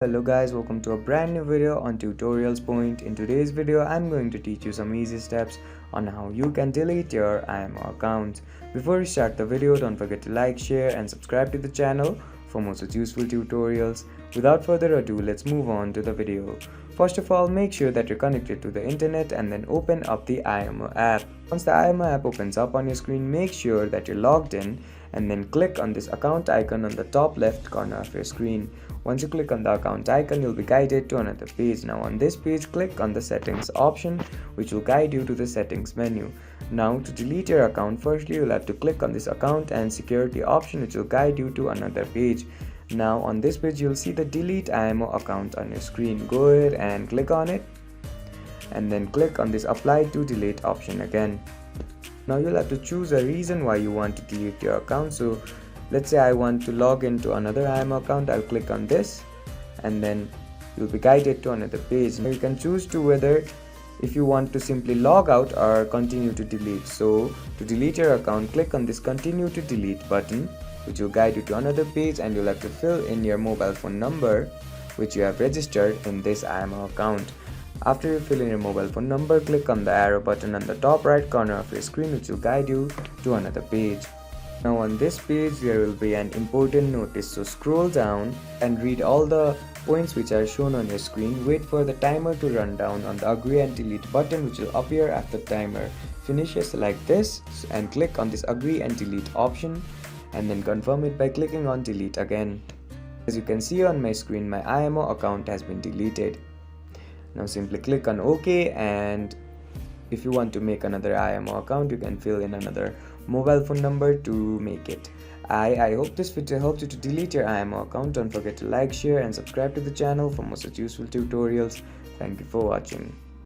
Hello guys, welcome to a brand new video on Tutorials Point. In today's video, I'm going to teach you some easy steps on how you can delete your IMO account. Before we start the video, don't forget to like, share and subscribe to the channel for more such useful tutorials. Without further ado, let's move on to the video. First of all, make sure that you're connected to the internet and then open up the IMO app. Once the IMO app opens up on your screen, make sure that you're logged in and then click on this account icon on the top left corner of your screen. Once you click on the account icon, you'll be guided to another page. Now on this page, click on the settings option, which will guide you to the settings menu. Now to delete your account, firstly you'll have to click on this account and security option, which will guide you to another page. Now on this page, you'll see the delete IMO account on your screen. Go ahead and click on it and then click on this apply to delete option again. Now you'll have to choose a reason why you want to delete your account. So let's say I want to log into another IMO account. I'll click on this and then you'll be guided to another page. Now you can choose to whether if you want to simply log out or continue to delete. So to delete your account, click on this continue to delete button, which will guide you to another page, and you'll have to fill in your mobile phone number which you have registered in this IMO account. After you fill in your mobile phone number, click on the arrow button on the top right corner of your screen, which will guide you to another page. Now on this page there will be an important notice, so scroll down and read all the points which are shown on your screen. Wait for the timer to run down on the agree and delete button, which will appear after the timer finishes like this, and click on this agree and delete option and then confirm it by clicking on delete again. As you can see on my screen, my IMO account has been deleted. Now simply click on OK, and if you want to make another IMO account, you can fill in another mobile phone number to make it. I hope this video helped you to delete your IMO account. Don't forget to like, share and subscribe to the channel for more such useful tutorials. Thank you for watching.